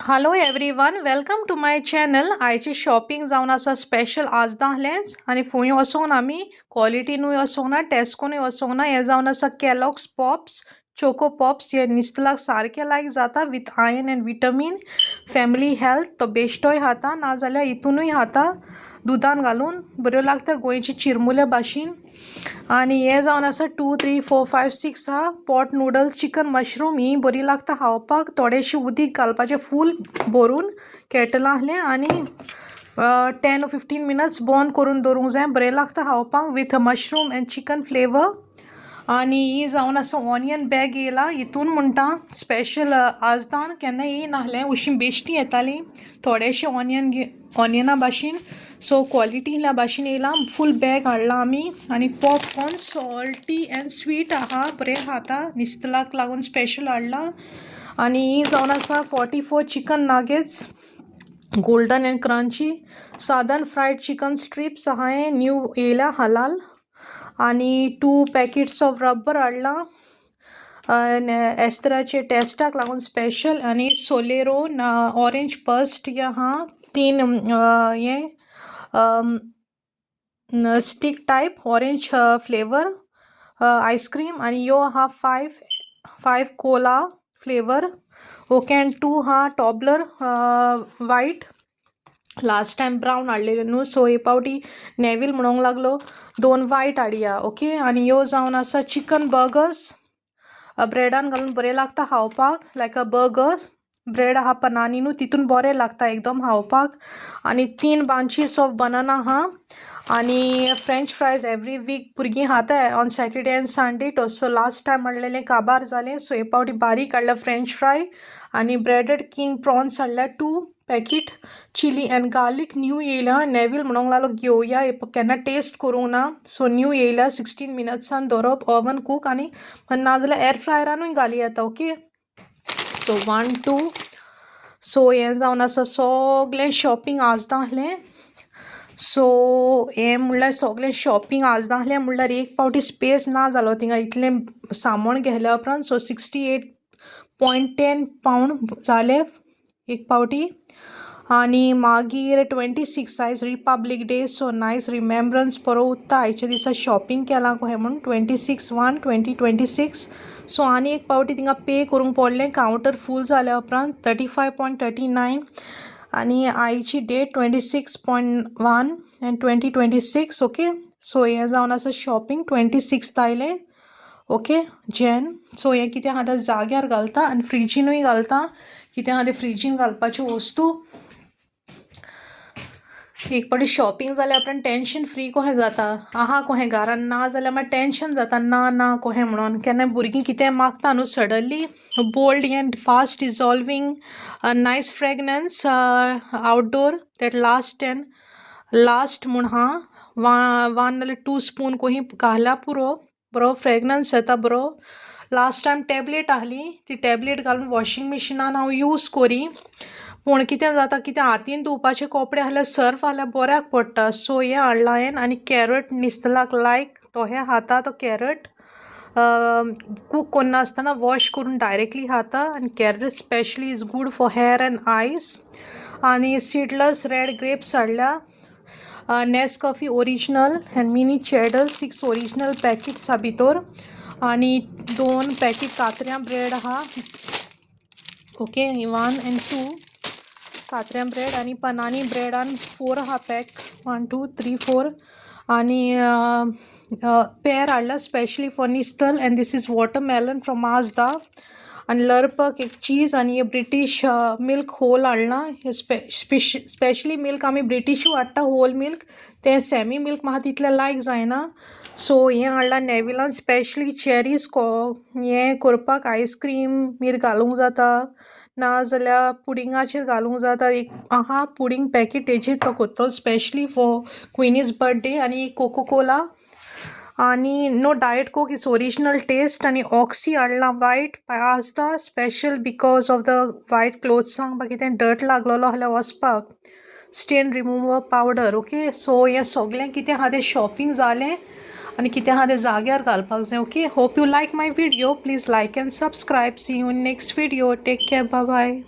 Hello everyone, welcome to my channel. आयची shopping जावन आसा स्पेशल आज दाहलेंच आनी फूंय वचोन आमी क्वॉलिटीनूय वचोंक ना, टेस्कोनूय वचोंक ना. हें जावन आसा कॅलॉग्स पॉप्स, चोको पॉप्स. हे न्हिस्तलाक सारके लायक जाता with iron end विटमीन, family health. तो बेश्टोय खाता नाजाल्यार हितूनूय खाता दुदान घालून, बऱ्यो लागता गोंयची चिरमुल्या भाशेन. आनी हे जावन आसा 2, 3, 4, 5, 6 हा पॉट नूडल्स चिकन मशरूम. ही बरी लागता खावपाक. थोडेशें उदीक घालपाचें फूल भरून केटलांतलें आनी 10 or 15 minutes बॉन करून दवरूंक जाय. बरें लागता खावपाक with mushroom end chicken flavour. आनी ही जावन आसा ऑनियन बॅग येयला हितून म्हणटा स्पेशल आजदान. केन्ना येय नाहलें, अशीं बेश्टी येतालीं थोडेशें ऑनियना भाशेन. सो क्वॉलिटील्या भाशेन येयला. फूल बॅग हाडला आमी. आनी पॉपकॉर्न सॉल्टी एंड स्वीट आहा, बरें खाता न्हिस्तलाक लागून स्पेशल हाडला. आनी ही जावन आसा 44 चिकन नागेट्स गोल्डन एंड क्रंची. सादन फ्रायड चिकन स्ट्रिप्स आहा, हे न्यू येयल्या हलाल. आनी 2 पॅकेट्स ऑफ रबर हाडला एस्तराचे टेस्टाक लागून स्पेशल. आनी सोलेरो ऑरेंज पस्ट हे आहा 3 हे stick type orange flavour ice cream. आनी यो आहा 5 कोला फ्लेवर. ओके. एंड 2 हा टॉबलर वायट. लास्ट टायम ब्रावन हाडलेले न्हू, सो हे पावटी नेवील म्हणूंक लागलो 2 वायट हाडया. ओके. आनी ह्यो जावन आसा चिकन बर्गर्स ब्रेडान घालून बरें लागता खावपाक, लायक अ बर्गर्स. ब्रेड आहा पनानी तितून बरें लागता एकदम खावपाक. आनी 3 बांचीस ऑफ बनाना आहा. आनी फ्रेंच फ्रायज एवरी वीक भुरगीं खाता on Saturday and Sunday. So last time हाडलेलें काबार जालें, सो हे पावटी बारीक हाडला फ्रेंच फ्राय. आनी ब्रेडेड किंग प्रॉन्स हाडल्या 2 पॅकेट. चिली एंड गार्लीक न्यू येयल्या. नेवील म्हणूंक लागलो घेवया, केन्ना टेस्ट करूंक ना. सो न्यू येयल्या 16 मिनट्सान दवरप ओवन कूक. आनी नाजाल्यार एर फ्रायरानूय घाली येता. ओके. सो 1, 2. सो हें जावन आसा सगलें शॉपिंग आज दाहलें. सो हें म्हणल्यार सगलें शॉपिंग आज दाहलें म्हणल्यार एक पावटी स्पेस ना जालो थिंगा इतलें सामान घेतल्या उपरांत. सो 68.10 pound जालें एक पावटी. आनी मागीर 26 आयज रिपब्लीक डे, सो नायस रिमेम्ब्रन्स बरो उत्ता आयच्या दिसा शॉपिंग केलां कहें म्हणून 26/1/2026. सो आनी एक पावटी थिंगा पे करूंक पडलें कावंटर फूल जाल्या उपरांत 35.39. आनी आयची डेट 26/1 and 2026. ओके. सो हें जावन आसा शॉपिंग 26th आयलें. ओके जेन. सो हें कितें आहा तें जाग्यार घालता आनी फ्रिजीनूय घालता. कितें आहा तें फ्रिजीन घालपाच्यो वस्तू. एक पावटी शॉपिंग जाल्या उपरांत टेंशन फ्री कहें जाता. आहा कहें घरान ना जाल्यार मागीर टेंशन जाता ना कहें म्हणून. केन्ना भुरगीं कितें मागता न्हू suddenly bold and fast dissolving nice fragrance outdoor that last म्हूण हा 1 नाल्यार 2 स्पून कहीं घाल्या पुरो बरो फ्रेगनन्स येता बरो. लास्ट टायम टॅबलेट आहली, ती टॅबलेट घालून वॉशिंग मिशिनान हांव यूज कोरी. पूण कितें जाता, कितें हातीन धुवपाचे कपडे आहल्यार सर्फ आहल्यार बऱ्याक पडटा. सो हें हाडलां हांवें. आनी कॅरट न्हिस्तलाक लायक तो हें खाता तो कॅरट कूक कोन्ना आसतना वॉश करून डायरेक्टली खाता. आनी carrot specially is good for hair and eyes. आनी सीडलेस रेड ग्रेप्स हाडल्या. Nescafe original and mini cheddar 6 original packets हा भितर. आनी 2 पॅकेट कात्र्यां ब्रेड आहा. ओके. 1 and 2 कात्र्यां ब्रेड. आनी पनानी ब्रेडान 4 आहा पॅक. 1, 2, 3, 4. आनी पेर हाडला स्पेशली फॉर निस्तल. And this is watermelon from माजदा. आनी लर्पक एक चीज. आनी हे ब्रिटीश मिल्क होल हाडलां. हे स्पेशली मिल्क आमी ब्रिटीशू हाडटा होल मिल्क. तें सेमी मिल्क म्हाका तितलें लायक जायना. सो हें हाडलां नेविलान स्पेशली चेरीज हें करपाक आयस्क्रीम मीर घालूंक जाता नाजाल्यार पुडिंगाचेर घालूंक जाता. एक आहा पुडिंग पॅकेट हेजेर तो कोत्तलो स्पेशली फॉर क्विनीज बर्थडे. आनी कोको कोला. आनी no diet coke is original taste. आनी ऑक्सी हाडलां वायट आसता special because of the white क्लोथ्सांक म्हाका कितें डर्ट लागलेलो आहल्यार वचपाक स्टेन रिमुवर पावडर. ओके. सो हें सगलें कितें आहा तें शॉपिंग जालें आनी कितें आहा तें जाग्यार घालपाक जाय. Okay. Hope you like my video. Please like and subscribe. See you in next video. Take care. Bye bye.